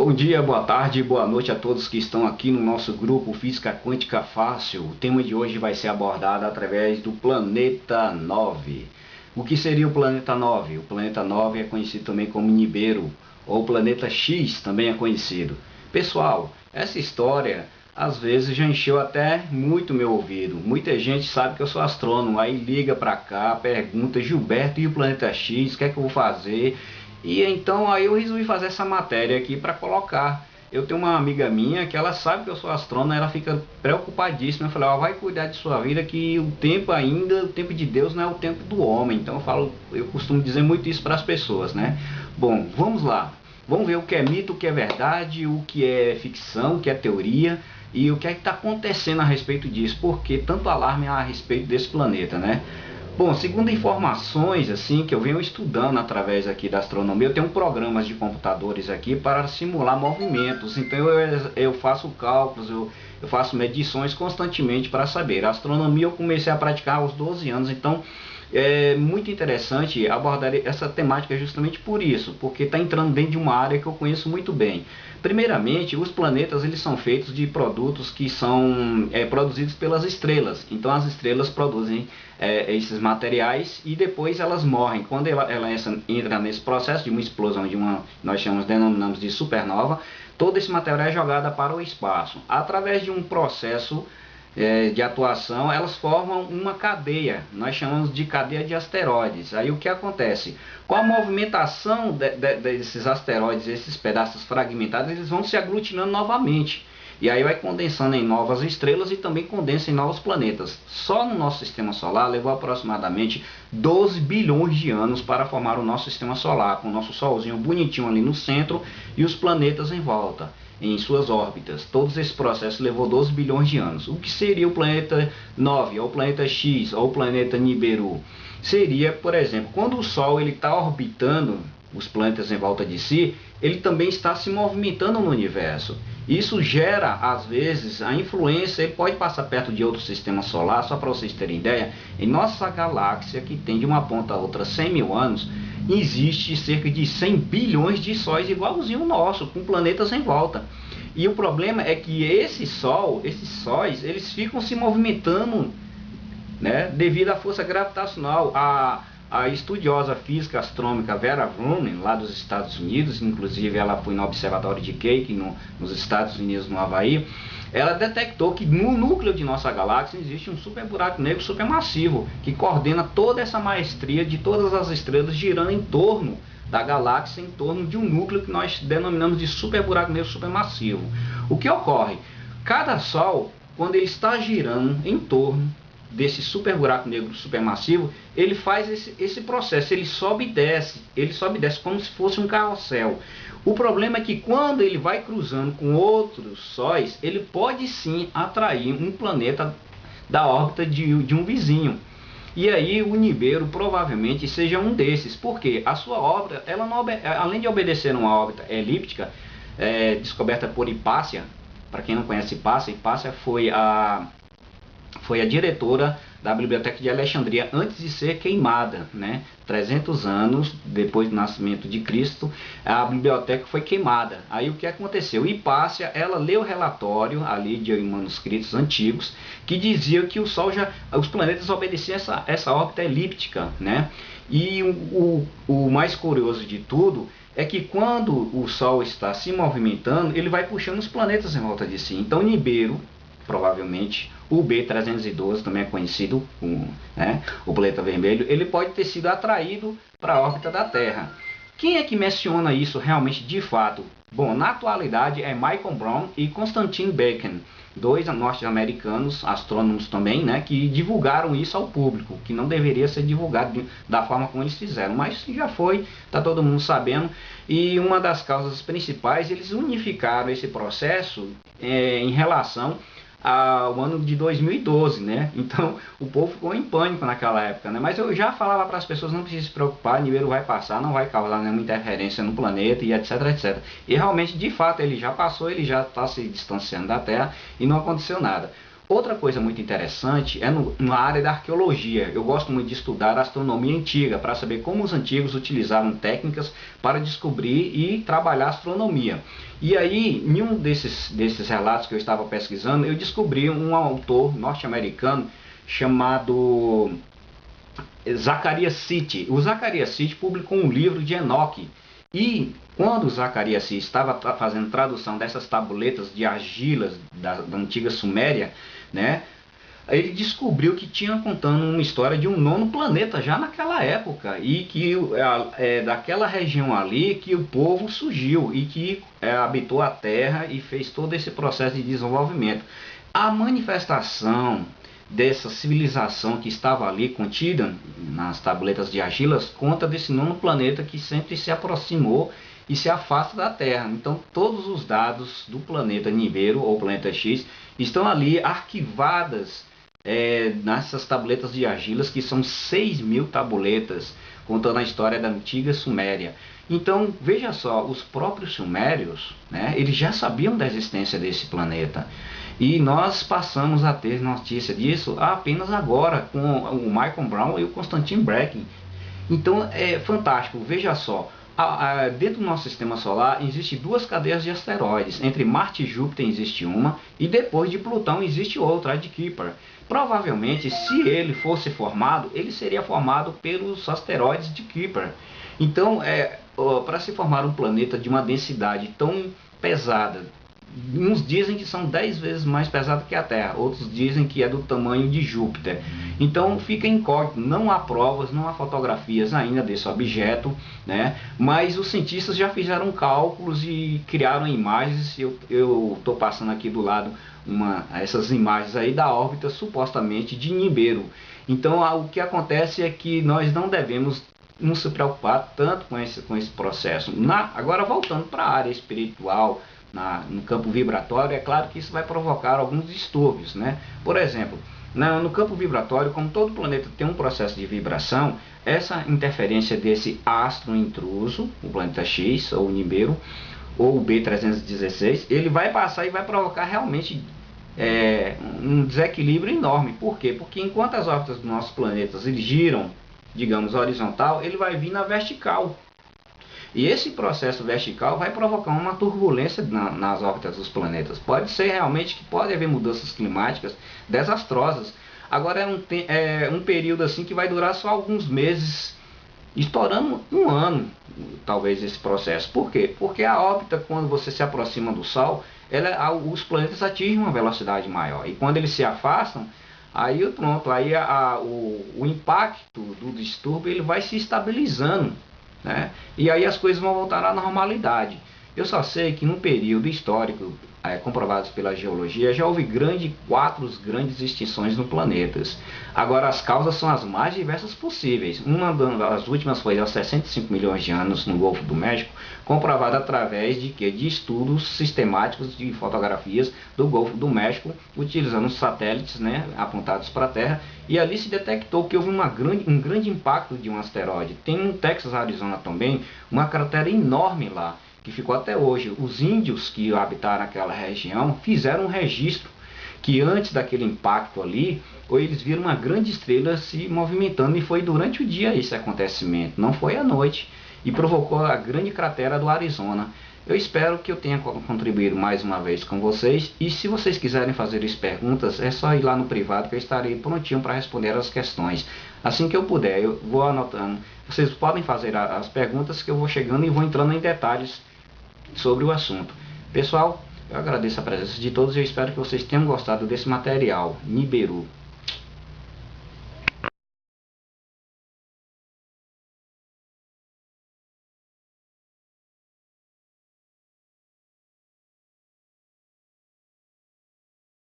Bom dia, boa tarde, boa noite a todos que estão aqui no nosso grupo Física Quântica Fácil. O tema de hoje vai ser abordado através do Planeta 9. O que seria o Planeta 9? O Planeta 9 é conhecido também como Nibiru, ou Planeta X também é conhecido. Pessoal, essa história às vezes já encheu até muito meu ouvido. Muita gente sabe que eu sou astrônomo, aí liga pra cá, pergunta: Gilberto, e o Planeta X, o que é que eu vou fazer? E então aí eu resolvi fazer essa matéria aqui para colocar. Eu tenho uma amiga minha que ela sabe que eu sou astrônomo, ela fica preocupadíssima. Eu falei: ó, vai cuidar de sua vida, que o tempo ainda, o tempo de Deus não é o tempo do homem. Então eu costumo dizer muito isso para as pessoas, né? Bom, vamos lá. Vamos ver o que é mito, o que é verdade, o que é ficção, o que é teoria e o que é que está acontecendo a respeito disso. Porque tanto alarme a respeito desse planeta, né? Bom, segundo informações assim que eu venho estudando através aqui da astronomia, eu tenho programas de computadores aqui para simular movimentos. Então eu faço cálculos, eu faço medições constantemente para saber. A astronomia eu comecei a praticar aos 12 anos, então é muito interessante abordar essa temática justamente por isso, porque está entrando dentro de uma área que eu conheço muito bem. Primeiramente, os planetas eles são feitos de produtos que são produzidos pelas estrelas. Então as estrelas produzem esses materiais e depois elas morrem. Quando ela entra nesse processo de uma explosão, nós denominamos de supernova, todo esse material é jogado para o espaço. Através de um processo de atuação, elas formam uma cadeia, nós chamamos de cadeia de asteroides. Aí o que acontece? Com a movimentação desses asteroides, esses pedaços fragmentados, eles vão se aglutinando novamente. E aí vai condensando em novas estrelas e também condensa em novos planetas. Só no nosso sistema solar levou aproximadamente 12 bilhões de anos para formar o nosso sistema solar, com o nosso solzinho bonitinho ali no centro e os planetas em volta, em suas órbitas. Todos esse processo levou 12 bilhões de anos. O que seria o planeta 9, ou o planeta X, ou o planeta Nibiru? Seria, por exemplo, quando o Sol está orbitando os planetas em volta de si, ele também está se movimentando no universo. Isso gera, às vezes, a influência, ele pode passar perto de outro sistema solar. Só para vocês terem ideia, em nossa galáxia, que tem de uma ponta a outra 100 mil anos, existe cerca de 100 bilhões de sóis igualzinho o nosso, com planetas em volta. E o problema é que esses sóis, eles ficam se movimentando, né, devido à força gravitacional. A estudiosa física astrônomica Vera Rubin, lá dos Estados Unidos, inclusive ela foi no Observatório de Keck, nos Estados Unidos, no Havaí, ela detectou que no núcleo de nossa galáxia existe um super buraco negro supermassivo, que coordena toda essa maestria de todas as estrelas girando em torno da galáxia, em torno de um núcleo que nós denominamos de super buraco negro supermassivo. O que ocorre? Cada Sol, quando ele está girando em torno desse super buraco negro supermassivo, ele faz esse processo, ele sobe e desce como se fosse um carrossel. O problema é que quando ele vai cruzando com outros sóis, ele pode sim atrair um planeta da órbita de um vizinho. E aí o Nibiru provavelmente seja um desses, porque a sua órbita, ela não além de obedecer uma órbita elíptica, descoberta por Hipácia. Para quem não conhece Hipácia foi a diretora da Biblioteca de Alexandria antes de ser queimada, né? 300 anos depois do nascimento de Cristo, a biblioteca foi queimada. Aí o que aconteceu? Hipácia, ela leu o relatório ali de manuscritos antigos que dizia que os planetas obedeciam essa órbita elíptica, né? E o mais curioso de tudo é que quando o Sol está se movimentando, ele vai puxando os planetas em volta de si. Então Nibiru, provavelmente, o B312 também é conhecido como, né, o planeta vermelho, ele pode ter sido atraído para a órbita da Terra. Quem é que menciona isso realmente de fato? Bom, na atualidade é Michael Brown e Constantin Bacon, dois norte-americanos, astrônomos também, né, que divulgaram isso ao público, que não deveria ser divulgado da forma como eles fizeram, mas já foi, está todo mundo sabendo. E uma das causas principais, eles unificaram esse processo em relação ao ano de 2012, né? Então o povo ficou em pânico naquela época, né? Mas eu já falava para as pessoas: não precisa se preocupar, Nibiru vai passar, não vai causar nenhuma interferência no planeta e etc, etc. E realmente, de fato, ele já passou, ele já está se distanciando da Terra e não aconteceu nada. Outra coisa muito interessante é na área da arqueologia. Eu gosto muito de estudar a astronomia antiga, para saber como os antigos utilizaram técnicas para descobrir e trabalhar a astronomia. E aí, em um desses relatos que eu estava pesquisando, eu descobri um autor norte-americano chamado Zacarias Sitchin. O Zacarias Sitchin publicou um livro de Enoque. E quando o Zacarias Sitchin estava fazendo tradução dessas tabuletas de argilas da antiga Suméria, né, ele descobriu que tinha contando uma história de um nono planeta já naquela época, e que daquela região ali que o povo surgiu e que habitou a Terra e fez todo esse processo de desenvolvimento. A manifestação dessa civilização que estava ali contida nas tabletas de argilas conta desse nono planeta que sempre se aproximou e se afasta da Terra. Então todos os dados do planeta Nibiru ou planeta X estão ali arquivadas nessas tabletas de argilas, que são 6.000 tabuletas contando a história da antiga Suméria. Então veja só, os próprios sumérios, né, eles já sabiam da existência desse planeta. E nós passamos a ter notícia disso apenas agora, com o Michael Brown e o Constantin Breaking. Então é fantástico, veja só. Dentro do nosso sistema solar existem duas cadeias de asteroides. Entre Marte e Júpiter existe uma, e depois de Plutão existe outra, a de Kuiper. Provavelmente, se ele fosse formado, ele seria formado pelos asteroides de Kuiper. Então, para se formar um planeta de uma densidade tão pesada, uns dizem que são 10 vezes mais pesado que a Terra, outros dizem que é do tamanho de Júpiter. Então fica incógnito, não há provas, não há fotografias ainda desse objeto, né? Mas os cientistas já fizeram cálculos e criaram imagens. Eu estou passando aqui do lado essas imagens aí da órbita supostamente de Nibiru. Então o que acontece é que nós não devemos nos se preocupar tanto com esse processo. Agora voltando para a área espiritual, no campo vibratório, é claro que isso vai provocar alguns distúrbios, né? Por exemplo, no campo vibratório, como todo planeta tem um processo de vibração, essa interferência desse astro intruso, o planeta X ou o Nibiru, ou o B316, ele vai passar e vai provocar realmente um desequilíbrio enorme. Por quê? Porque enquanto as órbitas dos nossos planetas eles giram, digamos, horizontal, ele vai vir na vertical. E esse processo vertical vai provocar uma turbulência nas órbitas dos planetas. Pode ser realmente que pode haver mudanças climáticas desastrosas. Agora é um período assim que vai durar só alguns meses, estourando um ano, talvez, esse processo. Por quê? Porque a órbita, quando você se aproxima do Sol, os planetas atingem uma velocidade maior. E quando eles se afastam, aí pronto, aí o impacto do distúrbio ele vai se estabilizando, né? E aí as coisas vão voltar à normalidade. Eu só sei que no período histórico comprovados pela geologia, já houve quatro grandes extinções no planeta. Agora as causas são as mais diversas possíveis. Uma das últimas foi há 65 milhões de anos no Golfo do México, comprovada através de estudos sistemáticos de fotografias do Golfo do México, utilizando satélites, né, apontados para a Terra, e ali se detectou que houve um grande impacto de um asteroide. Tem no Texas, Arizona também, uma cratera enorme lá, que ficou até hoje. Os índios que habitaram aquela região fizeram um registro que antes daquele impacto ali, eles viram uma grande estrela se movimentando, e foi durante o dia esse acontecimento, não foi à noite, e provocou a grande cratera do Arizona. Eu espero que eu tenha contribuído mais uma vez com vocês, e se vocês quiserem fazer as perguntas, é só ir lá no privado que eu estarei prontinho para responder as questões. Assim que eu puder, eu vou anotando. Vocês podem fazer as perguntas que eu vou chegando e vou entrando em detalhes sobre o assunto. Pessoal, eu agradeço a presença de todos e eu espero que vocês tenham gostado desse material. Nibiru.